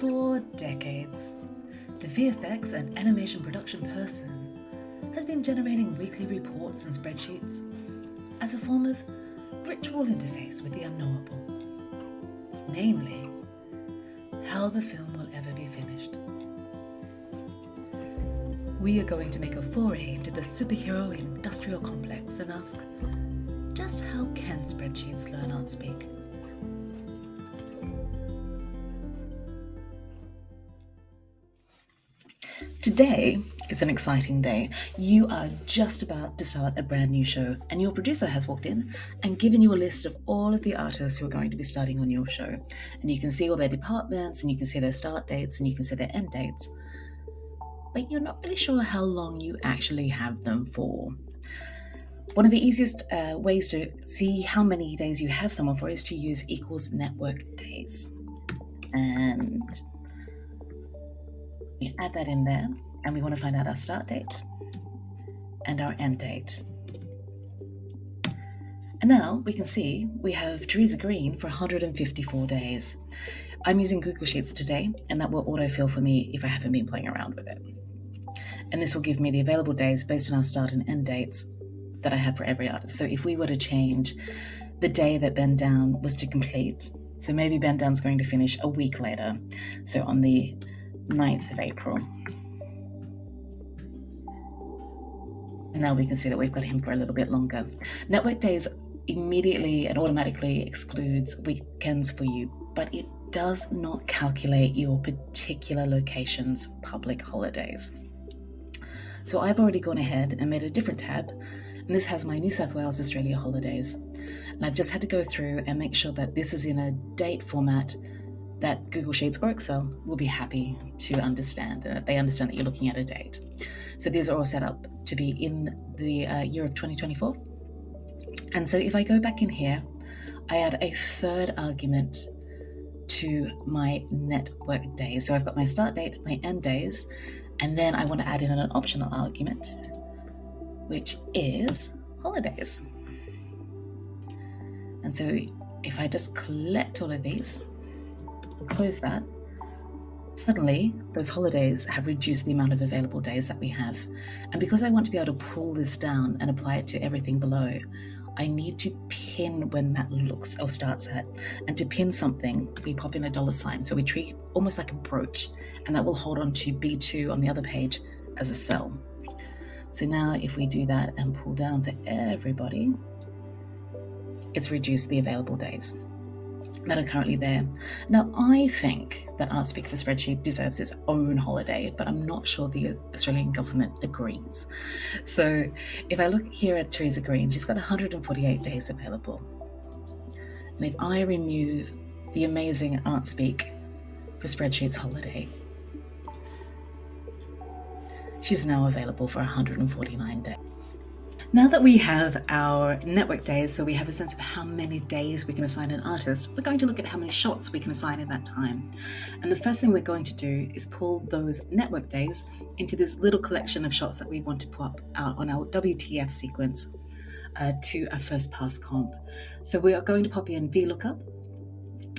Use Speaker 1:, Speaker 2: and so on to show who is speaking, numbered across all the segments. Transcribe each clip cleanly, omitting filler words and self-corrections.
Speaker 1: For decades, the VFX and animation production person has been generating weekly reports and spreadsheets as a form of ritual interface with the unknowable, namely, how the film will ever be finished. We are going to make a foray into the superhero industrial complex and ask, just how can spreadsheets learn Artspeak? Today is an exciting day. You are just about to start a brand new show, and your producer has walked in and given you a list of all of the artists who are going to be starting on your show. And you can see all their departments, and you can see their start dates, and you can see their end dates. But you're not really sure how long you actually have them for. One of the easiest ways to see how many days you have someone for is to use equals network days. And we add that in there, and we want to find out our start date and our end date. And now we can see we have Teresa Green for 154 days. I'm using Google Sheets today, and that will autofill for me if I haven't been playing around with it. And this will give me the available days based on our start and end dates that I have for every artist. So if we were to change the day that Bend Down was to complete, so maybe Bend Down's going to finish a week later, so on the 9th of April. And now we can see that we've got him for a little bit longer. Network days immediately and automatically excludes weekends for you, but it does not calculate your particular location's public holidays. So I've already gone ahead and made a different tab, and this has my New South Wales Australia holidays. And I've just had to go through and make sure that this is in a date format that Google Sheets or Excel will be happy to understand, and that they understand that you're looking at a date. So these are all set up to be in the year of 2024. And so if I go back in here, I add a third argument to my network days. So I've got my start date, my end days, and then I want to add in an optional argument, which is holidays. And so if I just collect all of these, close that, suddenly those holidays have reduced the amount of available days that we have. And because I want to be able to pull this down and apply it to everything below, I need to pin when that looks or starts at. And to pin something, we pop in a $sign. So we treat it almost like a brooch, and that will hold on to B2 on the other page as a cell. So now if we do that and pull down for everybody, it's reduced the available days that are currently there. Now, I think that Artspeak for Spreadsheet deserves its own holiday, but I'm not sure the Australian government agrees. So if I look here at Teresa Green, she's got 148 days available. And if I remove the amazing Artspeak for Spreadsheets holiday, she's now available for 149 days. Now that we have our network days, so we have a sense of how many days we can assign an artist, we're going to look at how many shots we can assign in that time. And the first thing we're going to do is pull those network days into this little collection of shots that we want to pop out on our WTF sequence to a first pass comp. So we are going to pop in VLOOKUP.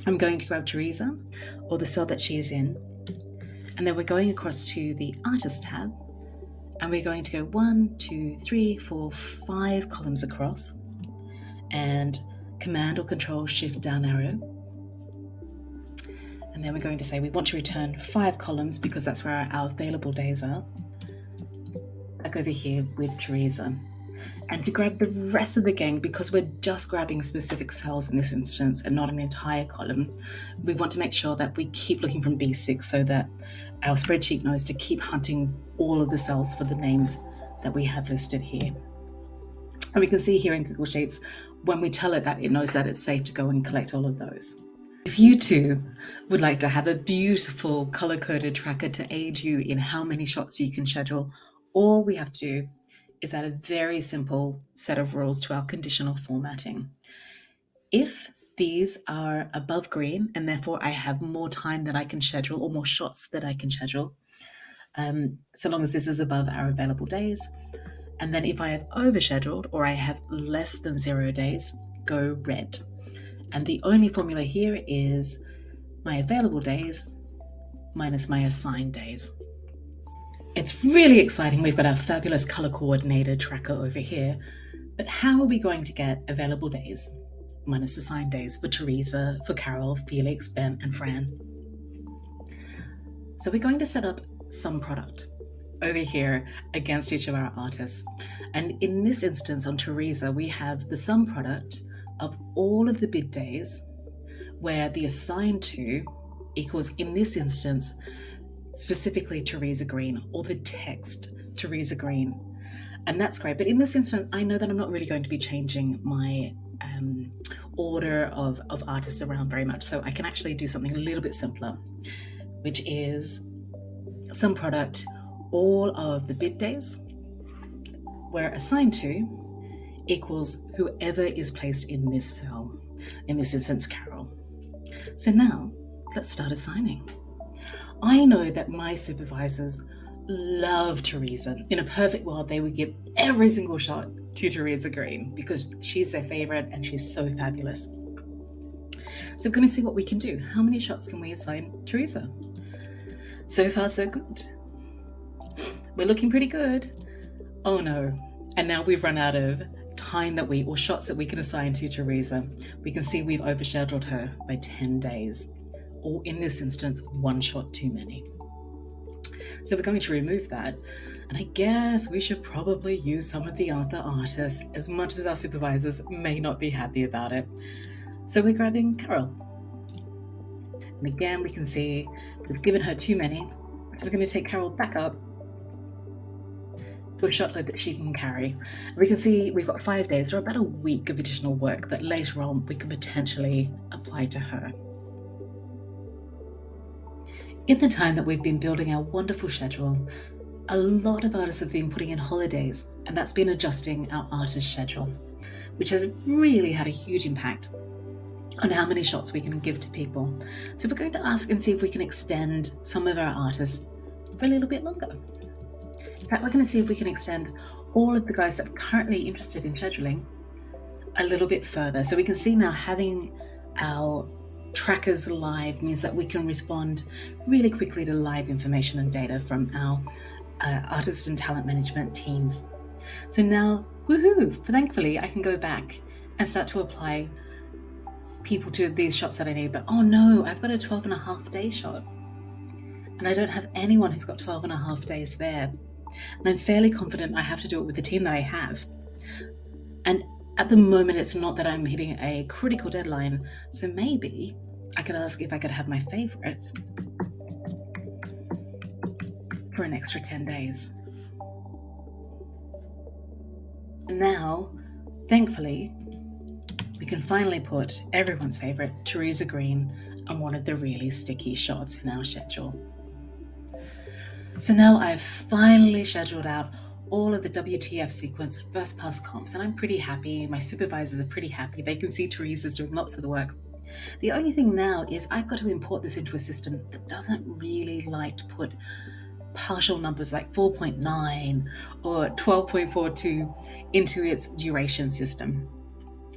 Speaker 1: I'm going to grab Teresa, or the cell that she is in, and then we're going across to the Artist tab, and we're going to go 1, 2, 3, 4, 5 columns across, and Command or Control Shift down arrow. And then we're going to say we want to return 5 columns because that's where our available days are. Back over here with Teresa. And to grab the rest of the gang, because we're just grabbing specific cells in this instance and not an entire column, we want to make sure that we keep looking from B6 so that our spreadsheet knows to keep hunting all of the cells for the names that we have listed here. And we can see here in Google Sheets, when we tell it that, it knows that it's safe to go and collect all of those. If you too would like to have a beautiful color-coded tracker to aid you in how many shots you can schedule, all we have to do is add a very simple set of rules to our conditional formatting. If these are above green, and therefore I have more time that I can schedule, or more shots that I can schedule, so long as this is above our available days. And then if I have overscheduled, or I have less than 0 days, go red. And the only formula here is my available days minus my assigned days. It's really exciting. We've got our fabulous color coordinated tracker over here, but how are we going to get available days minus assigned days for Teresa, for Carol, Felix, Ben, and Fran? So we're going to set up SUMPRODUCT over here against each of our artists. And in this instance on Teresa, we have the SUMPRODUCT of all of the bid days where the assigned to equals, in this instance, specifically Teresa Green, or the text Teresa Green. And that's great. But in this instance, I know that I'm not really going to be changing my order of artists around very much. So I can actually do something a little bit simpler, which is SUMPRODUCT all of the bid days where assigned to equals whoever is placed in this cell, in this instance, Carol. So now let's start assigning. I know that my supervisors love Teresa. In a perfect world, they would give every single shot to Teresa Green because she's their favorite and she's so fabulous. So we're going to see what we can do. How many shots can we assign Teresa? So far, so good. We're looking pretty good. Oh no. And now we've run out of time or shots that we can assign to Teresa. We can see we've overscheduled her by 10 days. Or in this instance, one shot too many. So we're going to remove that. And I guess we should probably use some of the other artists, as much as our supervisors may not be happy about it. So we're grabbing Carol. And again, we can see we've given her too many. So we're going to take Carol back up to a shot load that she can carry. We can see we've got 5 days or about a week of additional work that later on we could potentially apply to her. In the time that we've been building our wonderful schedule, a lot of artists have been putting in holidays, and that's been adjusting our artist schedule, which has really had a huge impact on how many shots we can give to people. So we're going to ask and see if we can extend some of our artists for a little bit longer. In fact, we're going to see if we can extend all of the guys that are currently interested in scheduling a little bit further. So we can see now having our trackers live means that we can respond really quickly to live information and data from our artist and talent management teams. So now, woohoo, thankfully I can go back and start to apply people to these shots that I need. But oh no, I've got a 12.5 day shot and I don't have anyone who's got 12.5 days there. And I'm fairly confident I have to do it with the team that I have. And at the moment, it's not that I'm hitting a critical deadline. So maybe I could ask if I could have my favorite for an extra 10 days. And now, thankfully, we can finally put everyone's favorite, Teresa Green, on one of the really sticky shots in our schedule. So now I've finally scheduled out all of the WTF sequence first pass comps, and I'm pretty happy. My supervisors are pretty happy. They can see Teresa's doing lots of the work. The only thing now is I've got to import this into a system that doesn't really like to put partial numbers like 4.9 or 12.42 into its duration system.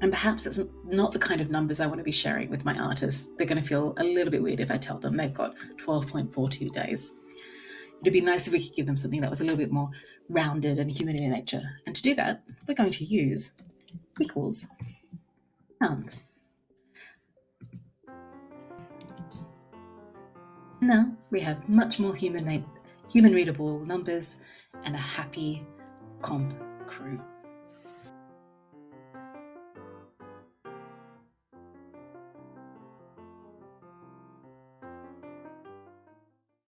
Speaker 1: And perhaps it's not the kind of numbers I want to be sharing with my artists. They're going to feel a little bit weird if I tell them they've got 12.42 days. It'd be nice if we could give them something that was a little bit more rounded and human in nature. And to do that, we're going to use equals round. Now we have much more human readable numbers and a happy comp crew.